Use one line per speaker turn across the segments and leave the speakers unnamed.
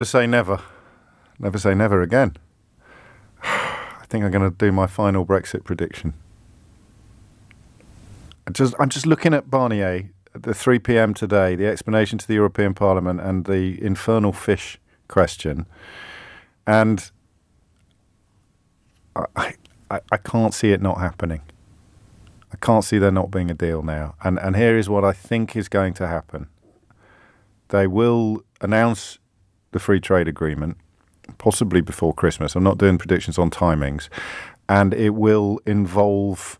Say never. Never say never again. I think I'm going to do my final Brexit prediction. I'm just looking at Barnier at the 3 p.m. today, the explanation to the European Parliament and the infernal fish question. And I can't see it not happening. I can't see there not being a deal now. And here is what I think is going to happen. They will announce the free trade agreement, possibly before Christmas. I'm not doing predictions on timings. And it will involve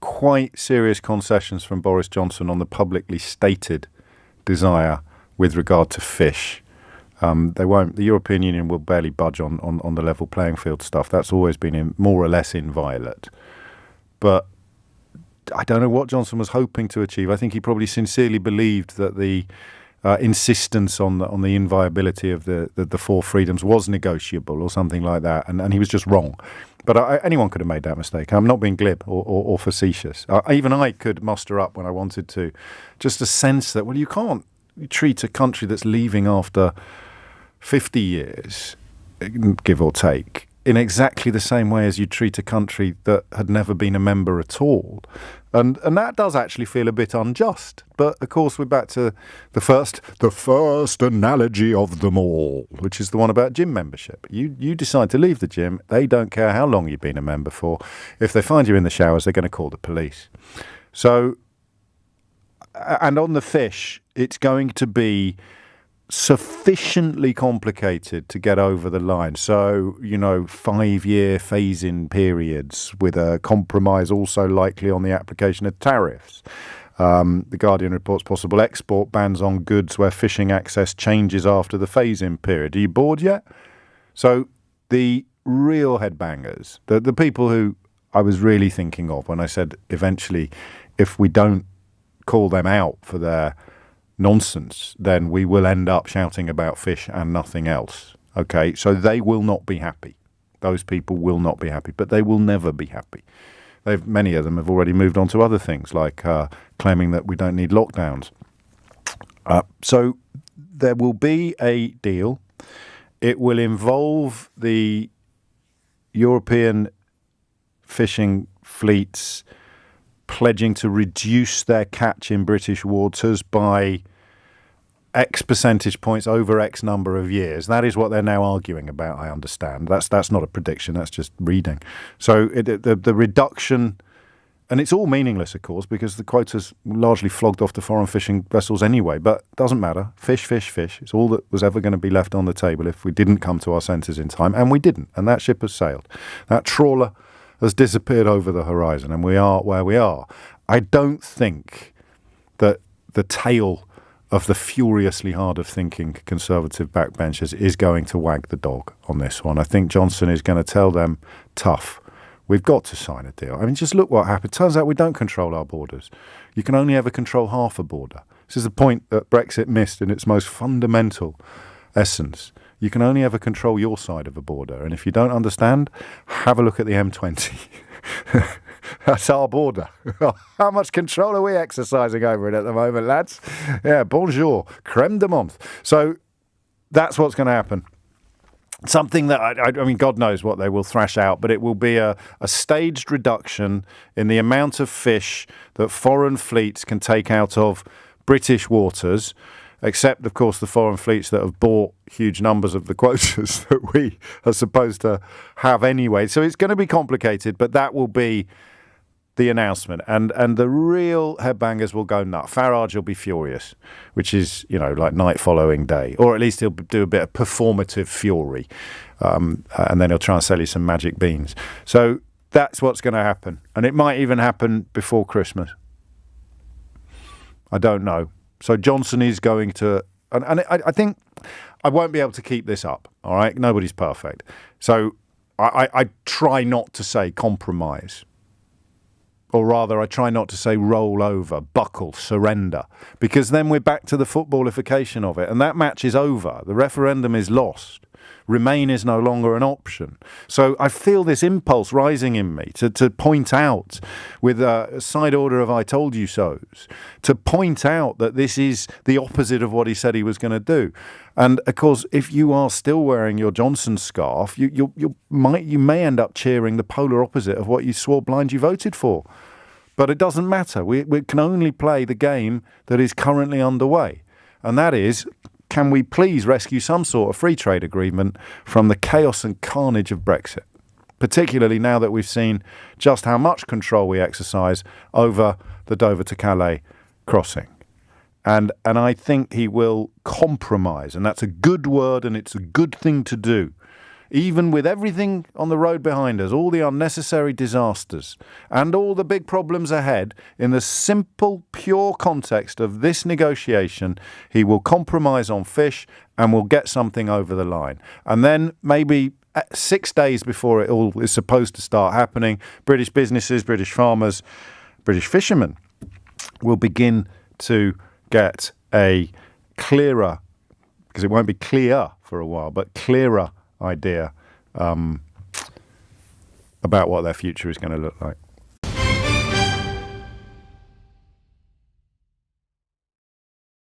quite serious concessions from Boris Johnson on the publicly stated desire with regard to fish. The European Union will barely budge on the level playing field stuff. That's always been more or less inviolate. But I don't know what Johnson was hoping to achieve. I think he probably sincerely believed that the insistence on the inviolability of the four freedoms was negotiable or something like that, and he was just wrong. But anyone could have made that mistake. I'm not being glib or facetious. Even I could muster up when I wanted to, just a sense that, well, you can't treat a country that's leaving after 50 years, give or take, in exactly the same way as you treat a country that had never been a member at all. And that does actually feel a bit unjust. But, of course, we're back to the first analogy of them all, which is the one about gym membership. You decide to leave the gym. They don't care how long you've been a member for. If they find you in the showers, they're going to call the police. So, and on the fish, it's going to be sufficiently complicated to get over the line. So, 5-year phase-in periods with a compromise also likely on the application of tariffs. The Guardian reports possible export bans on goods where fishing access changes after the phase-in period. Are you bored yet? So the real headbangers, the people who I was really thinking of when I said eventually if we don't call them out for their nonsense, then we will end up shouting about fish and nothing else. Okay, so they will not be happy. Those people will not be happy, but they will never be happy. Many of them have already moved on to other things, like claiming that we don't need lockdowns. So there will be a deal. It will involve the European fishing fleets pledging to reduce their catch in British waters by X percentage points over X number of years. That is what they're now arguing about, I understand. That's not a prediction, that's just reading. So the reduction, and it's all meaningless, of course, because the quotas largely flogged off the foreign fishing vessels anyway, but it doesn't matter. Fish, fish, fish. It's all that was ever going to be left on the table if we didn't come to our senses in time, and we didn't, and that ship has sailed. That trawler has disappeared over the horizon, and we are where we are. I don't think that the tale of the furiously hard-of-thinking conservative backbenchers is going to wag the dog on this one. I think Johnson is going to tell them, tough, we've got to sign a deal. I mean, just look what happened. Turns out we don't control our borders. You can only ever control half a border. This is the point that Brexit missed in its most fundamental essence. You can only ever control your side of a border. And if you don't understand, have a look at the M20. That's our border. How much control are we exercising over it at the moment, lads? Yeah, bonjour, creme de menthe. So that's what's going to happen. Something that, I mean, God knows what they will thrash out, but it will be a staged reduction in the amount of fish that foreign fleets can take out of British waters, except, of course, the foreign fleets that have bought huge numbers of the quotas that we are supposed to have anyway. So it's going to be complicated, but that will be the announcement. And the real headbangers will go nuts. Farage will be furious, which is, like night following day. Or at least he'll do a bit of performative fury. And then he'll try and sell you some magic beans. So that's what's going to happen. And it might even happen before Christmas. I don't know. So Johnson is going to, and I think I won't be able to keep this up, all right? Nobody's perfect. So I try not to say compromise, or rather I try not to say roll over, buckle, surrender, because then we're back to the footballification of it, and that match is over. The referendum is lost. Remain is no longer an option. So I feel this impulse rising in me to point out, with a side order of I told you so's, to point out that this is the opposite of what he said he was going to do. And of course, if you are still wearing your Johnson scarf, you may end up cheering the polar opposite of what you swore blind you voted for. But it doesn't matter. We can only play the game that is currently underway. And that is, can we please rescue some sort of free trade agreement from the chaos and carnage of Brexit? Particularly now that we've seen just how much control we exercise over the Dover to Calais crossing. And I think he will compromise, and that's a good word, and it's a good thing to do. Even with everything on the road behind us, all the unnecessary disasters and all the big problems ahead, in the simple, pure context of this negotiation, he will compromise on fish and will get something over the line. And then maybe 6 days before it all is supposed to start happening, British businesses, British farmers, British fishermen will begin to get a clearer, because it won't be clear for a while, but clearer idea about what their future is going to look like.